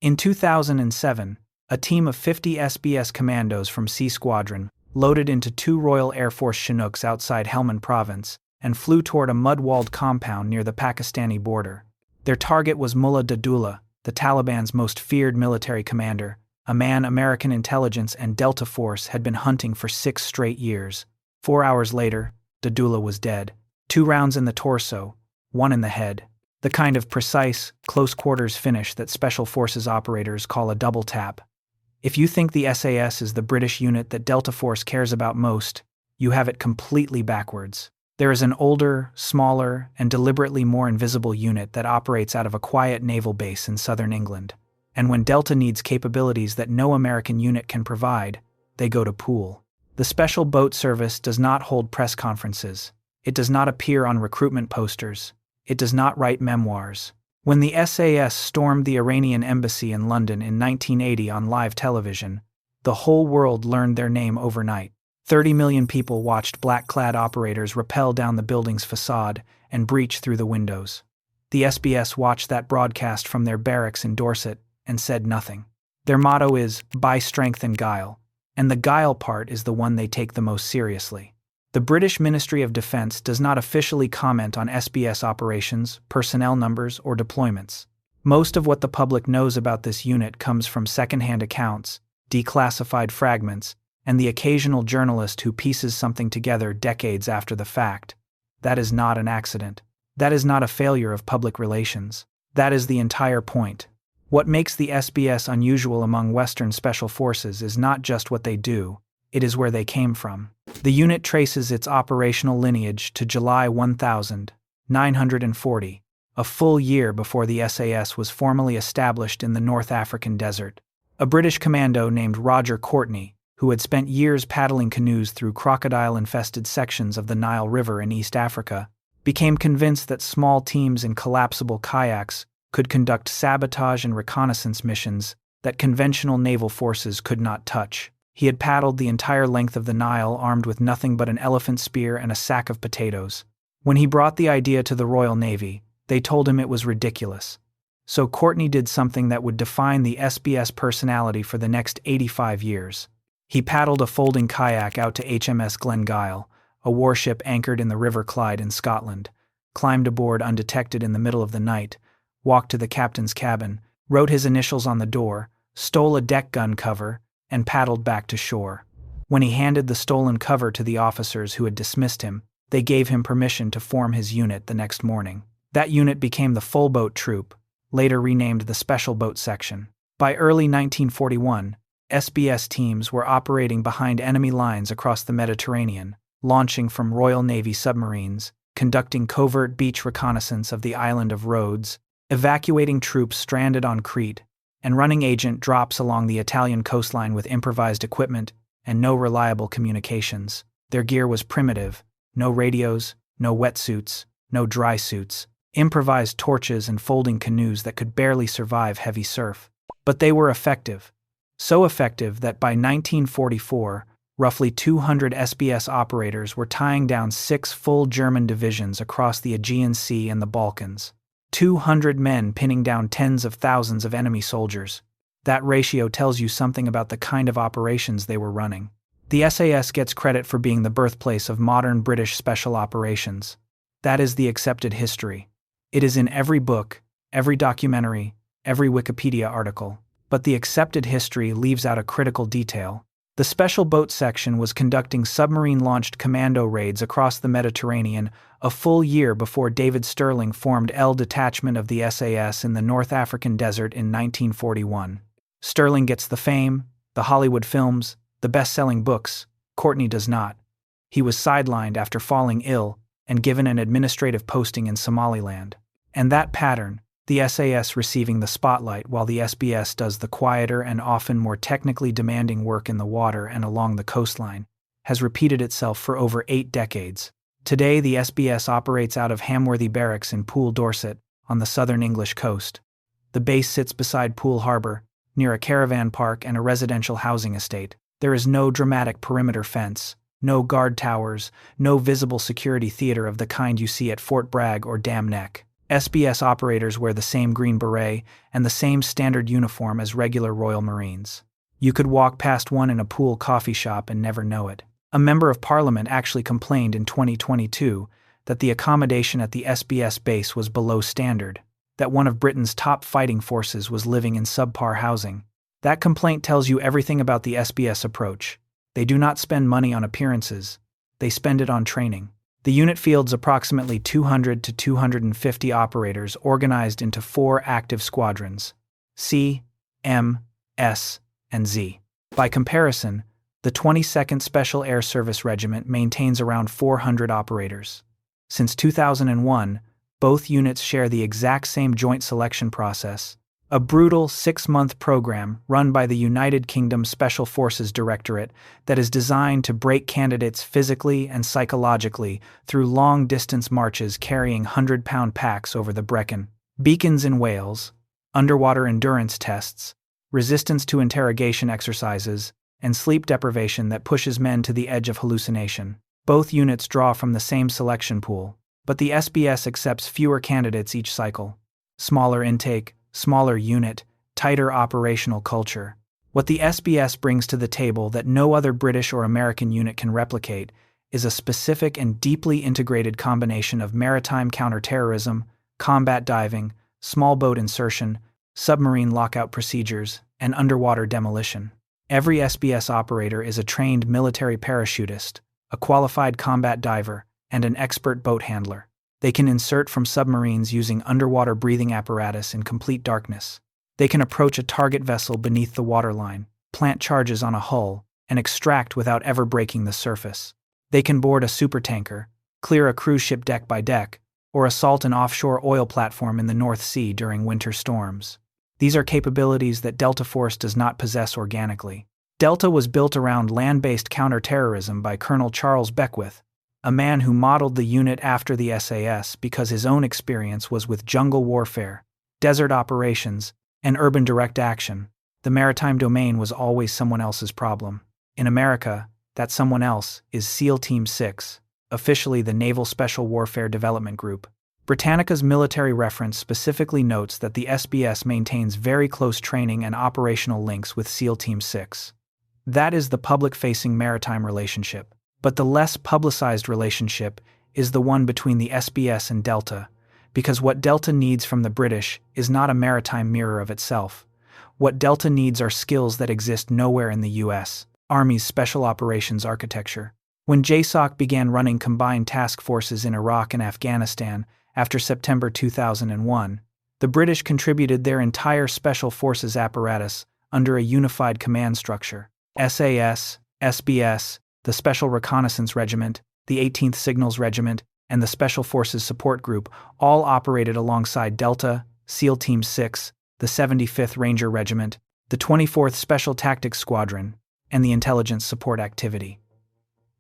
In 2007, a team of 50 SBS commandos from C Squadron loaded into 2 Royal Air Force Chinooks outside Helmand Province and flew toward a mud-walled compound near the Pakistani border. Their target was Mulla Dadullah, the Taliban's most feared military commander, a man American intelligence and Delta Force had been hunting for 6 straight years. 4 hours later, Dadullah was dead. 2 rounds in the torso, 1 in the head. The kind of precise, close-quarters finish that Special Forces operators call a double tap. If you think the SAS is the British unit that Delta Force cares about most, you have it completely backwards. There is an older, smaller, and deliberately more invisible unit that operates out of a quiet naval base in southern England. And when Delta needs capabilities that no American unit can provide, they go to Poole. The Special Boat Service does not hold press conferences. It does not appear on recruitment posters. It does not write memoirs. When the SAS stormed the Iranian embassy in London in 1980 on live television, the whole world learned their name overnight. 30 million people watched black-clad operators rappel down the building's facade and breach through the windows. The SBS watched that broadcast from their barracks in Dorset and said nothing. Their motto is, "By strength and guile," and the guile part is the one they take the most seriously. The British Ministry of Defence does not officially comment on SBS operations, personnel numbers, or deployments. Most of what the public knows about this unit comes from second-hand accounts, declassified fragments, and the occasional journalist who pieces something together decades after the fact. That is not an accident. That is not a failure of public relations. That is the entire point. What makes the SBS unusual among Western special forces is not just what they do, it is where they came from. The unit traces its operational lineage to July 1940, a full year before the SAS was formally established in the North African desert. A British commando named Roger Courtney, who had spent years paddling canoes through crocodile-infested sections of the Nile River in East Africa, became convinced that small teams in collapsible kayaks could conduct sabotage and reconnaissance missions that conventional naval forces could not touch. He had paddled the entire length of the Nile armed with nothing but an elephant spear and a sack of potatoes. When he brought the idea to the Royal Navy, they told him it was ridiculous. So Courtney did something that would define the SBS personality for the next 85 years. He paddled a folding kayak out to HMS Glengyle, a warship anchored in the River Clyde in Scotland, climbed aboard undetected in the middle of the night, walked to the captain's cabin, wrote his initials on the door, stole a deck gun cover, and paddled back to shore. When he handed the stolen cover to the officers who had dismissed him, they gave him permission to form his unit the next morning. That unit became the Full Boat Troop, later renamed the Special Boat Section. By early 1941, SBS teams were operating behind enemy lines across the Mediterranean, launching from Royal Navy submarines, conducting covert beach reconnaissance of the island of Rhodes, evacuating troops stranded on Crete, and running agent drops along the Italian coastline with improvised equipment and no reliable communications. Their gear was primitive: no radios, no wetsuits, no dry suits, improvised torches and folding canoes that could barely survive heavy surf. But they were effective. So effective that by 1944, roughly 200 SBS operators were tying down 6 full German divisions across the Aegean Sea and the Balkans. 200 men pinning down tens of thousands of enemy soldiers. That ratio tells you something about the kind of operations they were running. The SAS gets credit for being the birthplace of modern British special operations. That is the accepted history. It is in every book, every documentary, every Wikipedia article. But the accepted history leaves out a critical detail. The Special Boat Section was conducting submarine-launched commando raids across the Mediterranean a full year before David Stirling formed L Detachment of the SAS in the North African desert in 1941. Stirling gets the fame, the Hollywood films, the best-selling books. Courtney does not. He was sidelined after falling ill and given an administrative posting in Somaliland. And that pattern, the SAS receiving the spotlight while the SBS does the quieter and often more technically demanding work in the water and along the coastline, has repeated itself for over 8 decades. Today, the SBS operates out of Hamworthy Barracks in Poole, Dorset, on the southern English coast. The base sits beside Poole Harbour, near a caravan park and a residential housing estate. There is no dramatic perimeter fence, no guard towers, no visible security theater of the kind you see at Fort Bragg or Dam Neck. SBS operators wear the same green beret and the same standard uniform as regular Royal Marines. You could walk past one in a pool coffee shop and never know it. A member of Parliament actually complained in 2022 that the accommodation at the SBS base was below standard, that one of Britain's top fighting forces was living in subpar housing. That complaint tells you everything about the SBS approach. They do not spend money on appearances, they spend it on training. The unit fields approximately 200 to 250 operators organized into 4 active squadrons: C, M, S, and Z. By comparison, the 22nd Special Air Service Regiment maintains around 400 operators. Since 2001, both units share the exact same joint selection process, a brutal 6-month program run by the United Kingdom Special Forces Directorate that is designed to break candidates physically and psychologically through long-distance marches carrying 100-pound packs over the Brecon, beacons in Wales, underwater endurance tests, resistance to interrogation exercises, and sleep deprivation that pushes men to the edge of hallucination. Both units draw from the same selection pool, but the SBS accepts fewer candidates each cycle. Smaller intake, smaller unit, tighter operational culture. What the SBS brings to the table that no other British or American unit can replicate is a specific and deeply integrated combination of maritime counterterrorism, combat diving, small boat insertion, submarine lockout procedures, and underwater demolition. Every SBS operator is a trained military parachutist, a qualified combat diver, and an expert boat handler. They can insert from submarines using underwater breathing apparatus in complete darkness. They can approach a target vessel beneath the waterline, plant charges on a hull, and extract without ever breaking the surface. They can board a supertanker, clear a cruise ship deck by deck, or assault an offshore oil platform in the North Sea during winter storms. These are capabilities that Delta Force does not possess organically. Delta was built around land-based counterterrorism by Colonel Charles Beckwith, a man who modeled the unit after the SAS because his own experience was with jungle warfare, desert operations, and urban direct action. The maritime domain was always someone else's problem. In America, that someone else is SEAL Team 6, officially the Naval Special Warfare Development Group. Britannica's military reference specifically notes that the SBS maintains very close training and operational links with SEAL Team 6. That is the public-facing maritime relationship. But the less publicized relationship is the one between the SBS and Delta, because what Delta needs from the British is not a maritime mirror of itself. What Delta needs are skills that exist nowhere in the U.S. Army's Special Operations Architecture. When JSOC began running combined task forces in Iraq and Afghanistan after September 2001, the British contributed their entire Special Forces apparatus under a unified command structure. SAS, SBS, the Special Reconnaissance Regiment, the 18th Signals Regiment, and the Special Forces Support Group all operated alongside Delta, SEAL Team 6, the 75th Ranger Regiment, the 24th Special Tactics Squadron, and the Intelligence Support Activity.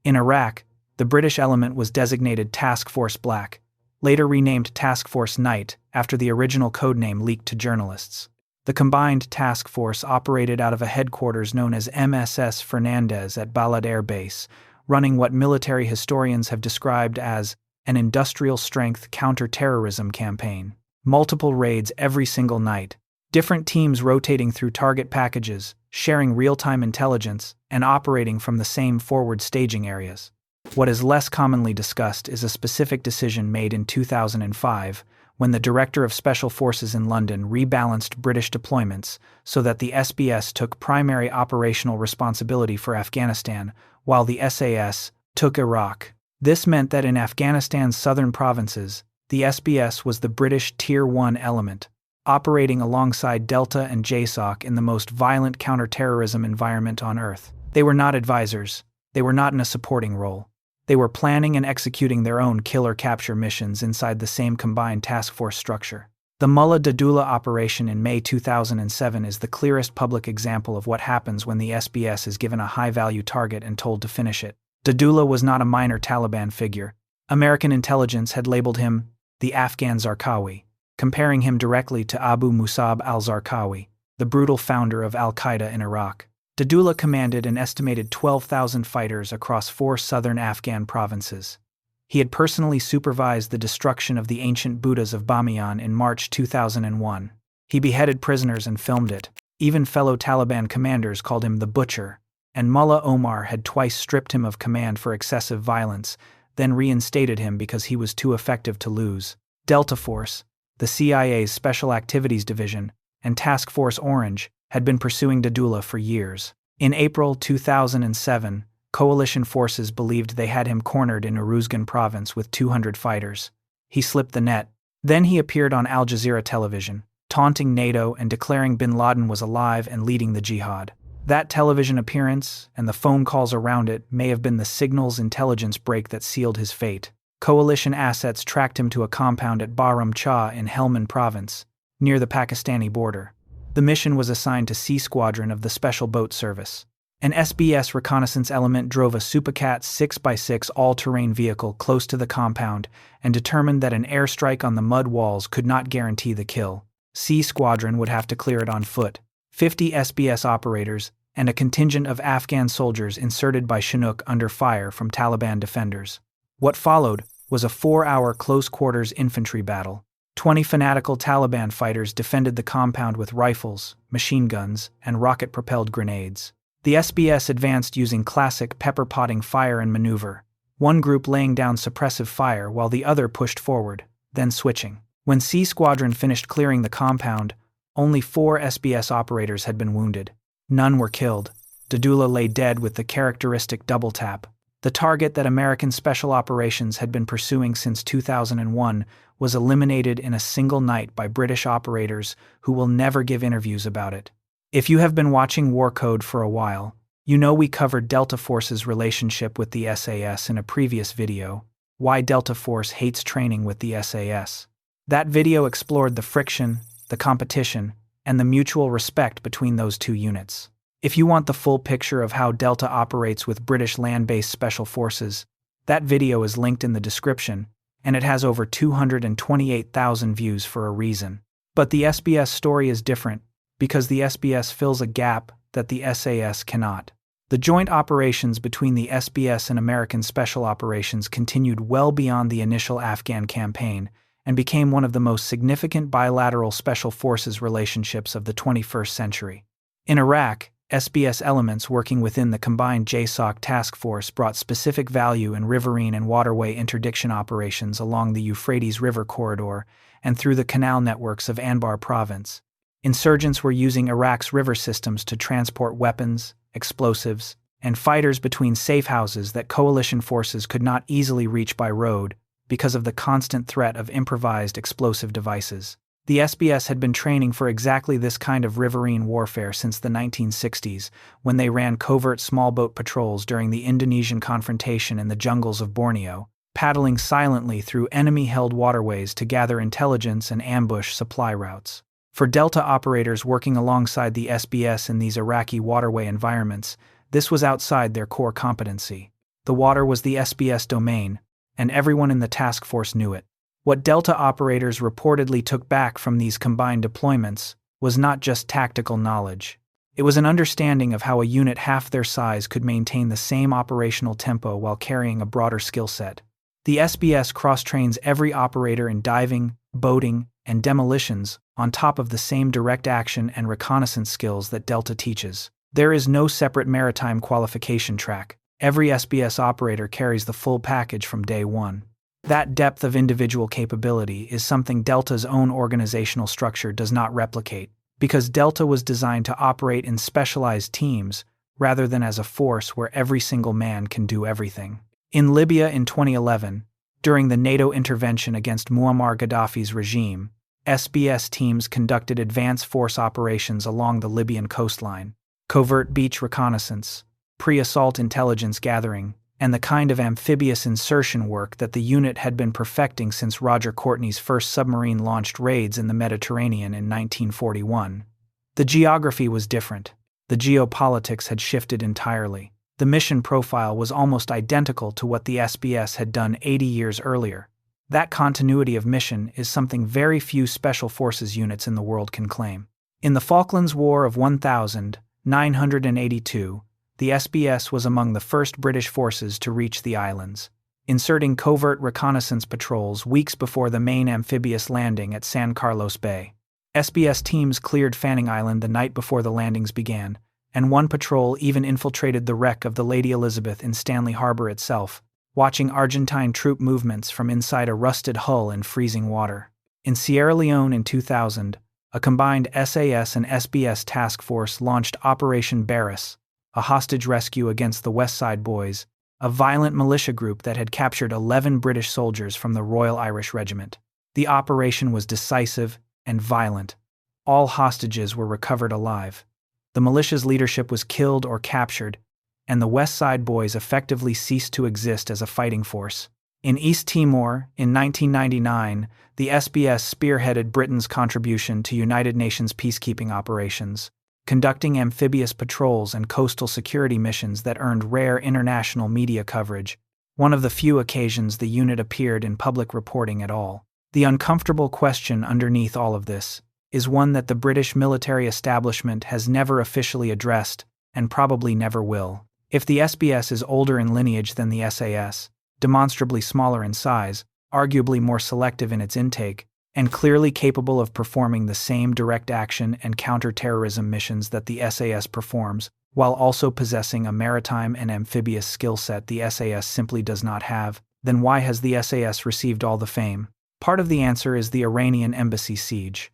In Iraq, the British element was designated Task Force Black, later renamed Task Force Night after the original codename leaked to journalists. The combined task force operated out of a headquarters known as MSS Fernandez at Balad Air Base, running what military historians have described as an industrial-strength counter-terrorism campaign. Multiple raids every single night, different teams rotating through target packages, sharing real-time intelligence, and operating from the same forward staging areas. What is less commonly discussed is a specific decision made in 2005 when the Director of Special Forces in London rebalanced British deployments so that the SBS took primary operational responsibility for Afghanistan, while the SAS took Iraq. This meant that in Afghanistan's southern provinces, the SBS was the British Tier 1 element, operating alongside Delta and JSOC in the most violent counterterrorism environment on Earth. They were not advisors. They were not in a supporting role. They were planning and executing their own killer-capture missions inside the same combined task force structure. The Mulla Dadullah operation in May 2007 is the clearest public example of what happens when the SBS is given a high-value target and told to finish it. Dadullah was not a minor Taliban figure. American intelligence had labeled him the Afghan Zarqawi, comparing him directly to Abu Musab al-Zarqawi, the brutal founder of al-Qaeda in Iraq. Dadullah commanded an estimated 12,000 fighters across 4 southern Afghan provinces. He had personally supervised the destruction of the ancient Buddhas of Bamiyan in March 2001. He beheaded prisoners and filmed it. Even fellow Taliban commanders called him the Butcher, and Mullah Omar had twice stripped him of command for excessive violence, then reinstated him because he was too effective to lose. Delta Force, the CIA's Special Activities Division, and Task Force Orange had been pursuing Dadullah for years. In April 2007, coalition forces believed they had him cornered in Uruzgan province with 200 fighters. He slipped the net. Then he appeared on Al Jazeera television, taunting NATO and declaring bin Laden was alive and leading the jihad. That television appearance, and the phone calls around it, may have been the signals intelligence break that sealed his fate. Coalition assets tracked him to a compound at Bahram Chah in Helmand province, near the Pakistani border. The mission was assigned to C Squadron of the Special Boat Service. An SBS reconnaissance element drove a Supercat 6x6 all-terrain vehicle close to the compound and determined that an airstrike on the mud walls could not guarantee the kill. C Squadron would have to clear it on foot. 50 SBS operators and a contingent of Afghan soldiers inserted by Chinook under fire from Taliban defenders. What followed was a 4-hour close-quarters infantry battle. 20 fanatical Taliban fighters defended the compound with rifles, machine guns, and rocket-propelled grenades. The SBS advanced using classic pepper-potting fire and maneuver, one group laying down suppressive fire while the other pushed forward, then switching. When C Squadron finished clearing the compound, only 4 SBS operators had been wounded. None were killed. Dadullah lay dead with the characteristic double tap. The target that American Special Operations had been pursuing since 2001 was eliminated in a single night by British operators who will never give interviews about it. If you have been watching War Code for a while, you know we covered Delta Force's relationship with the SAS in a previous video, Why Delta Force Hates Training with the SAS. That video explored the friction, the competition, and the mutual respect between those two units. If you want the full picture of how Delta operates with British land-based special forces, that video is linked in the description, and it has over 228,000 views for a reason. But the SBS story is different, because the SBS fills a gap that the SAS cannot. The joint operations between the SBS and American Special Operations continued well beyond the initial Afghan campaign and became one of the most significant bilateral special forces relationships of the 21st century. In Iraq, SBS elements working within the combined JSOC task force brought specific value in riverine and waterway interdiction operations along the Euphrates River corridor and through the canal networks of Anbar province. Insurgents were using Iraq's river systems to transport weapons, explosives, and fighters between safe houses that coalition forces could not easily reach by road because of the constant threat of improvised explosive devices. The SBS had been training for exactly this kind of riverine warfare since the 1960s, when they ran covert small boat patrols during the Indonesian confrontation in the jungles of Borneo, paddling silently through enemy-held waterways to gather intelligence and ambush supply routes. For Delta operators working alongside the SBS in these Iraqi waterway environments, this was outside their core competency. The water was the SBS domain, and everyone in the task force knew it. What Delta operators reportedly took back from these combined deployments was not just tactical knowledge. It was an understanding of how a unit half their size could maintain the same operational tempo while carrying a broader skill set. The SBS cross-trains every operator in diving, boating, and demolitions on top of the same direct action and reconnaissance skills that Delta teaches. There is no separate maritime qualification track. Every SBS operator carries the full package from day one. That depth of individual capability is something Delta's own organizational structure does not replicate, because Delta was designed to operate in specialized teams rather than as a force where every single man can do everything. In Libya in 2011, during the NATO intervention against Muammar Gaddafi's regime, SBS teams conducted advanced force operations along the Libyan coastline, covert beach reconnaissance, pre-assault intelligence gathering, and the kind of amphibious insertion work that the unit had been perfecting since Roger Courtney's first submarine-launched raids in the Mediterranean in 1941. The geography was different. The geopolitics had shifted entirely. The mission profile was almost identical to what the SBS had done 80 years earlier. That continuity of mission is something very few special forces units in the world can claim. In the Falklands War of 1982, the SBS was among the first British forces to reach the islands. inserting covert reconnaissance patrols weeks before the main amphibious landing at San Carlos Bay. SBS teams cleared Fanning Island the night before the landings began, and one patrol even infiltrated the wreck of the Lady Elizabeth in Stanley Harbor itself, watching Argentine troop movements from inside a rusted hull in freezing water. In Sierra Leone in 2000, a combined SAS and SBS task force launched Operation Barras, a hostage rescue against the West Side Boys, a violent militia group that had captured 11 British soldiers from the Royal Irish Regiment. The operation was decisive and violent. All hostages were recovered alive. The militia's leadership was killed or captured, and the West Side Boys effectively ceased to exist as a fighting force. In East Timor, in 1999, the SBS spearheaded Britain's contribution to United Nations peacekeeping operations, conducting amphibious patrols and coastal security missions that earned rare international media coverage, one of the few occasions the unit appeared in public reporting at all. The uncomfortable question underneath all of this is one that the British military establishment has never officially addressed, and probably never will. If the SBS is older in lineage than the SAS, demonstrably smaller in size, arguably more selective in its intake, and clearly capable of performing the same direct action and counter-terrorism missions that the SAS performs, while also possessing a maritime and amphibious skill set the SAS simply does not have, then why has the SAS received all the fame? Part of the answer is the Iranian embassy siege.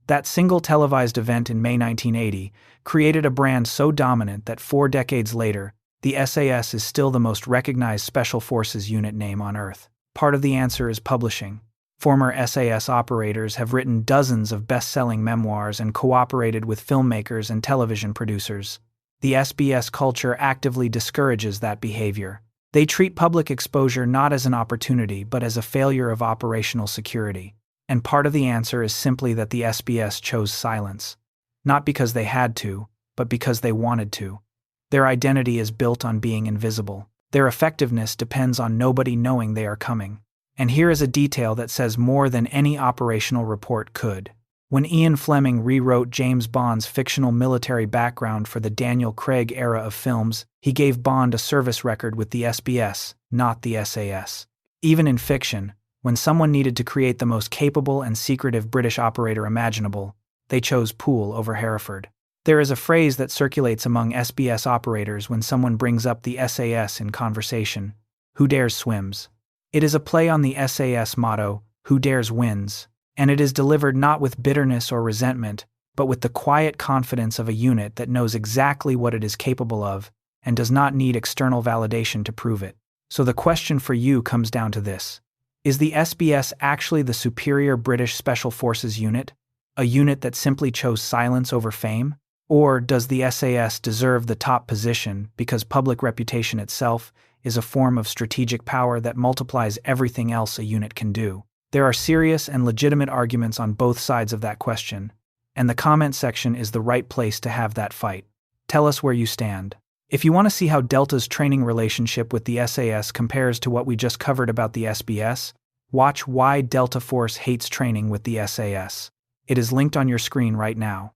That single televised event in May 1980 created a brand so dominant that 4 decades later, the SAS is still the most recognized Special Forces unit name on Earth. Part of the answer is publishing. Former SAS operators have written dozens of best-selling memoirs and cooperated with filmmakers and television producers. The SBS culture actively discourages that behavior. They treat public exposure not as an opportunity but as a failure of operational security. And part of the answer is simply that the SBS chose silence. Not because they had to, but because they wanted to. Their identity is built on being invisible. Their effectiveness depends on nobody knowing they are coming. And here is a detail that says more than any operational report could. When Ian Fleming rewrote James Bond's fictional military background for the Daniel Craig era of films, he gave Bond a service record with the SBS, not the SAS. Even in fiction, when someone needed to create the most capable and secretive British operator imaginable, they chose Poole over Hereford. There is a phrase that circulates among SBS operators when someone brings up the SAS in conversation: "Who dares swims?" It is a play on the SAS motto, "Who dares wins," and it is delivered not with bitterness or resentment, but with the quiet confidence of a unit that knows exactly what it is capable of and does not need external validation to prove it. So the question for you comes down to this: is the SBS actually the superior British Special Forces unit, a unit that simply chose silence over fame? Or does the SAS deserve the top position because public reputation itself is a form of strategic power that multiplies everything else a unit can do? There are serious and legitimate arguments on both sides of that question, and the comment section is the right place to have that fight. Tell us where you stand. If you want to see how Delta's training relationship with the SAS compares to what we just covered about the SBS, watch Why Delta Force Hates Training with the SAS. It is linked on your screen right now.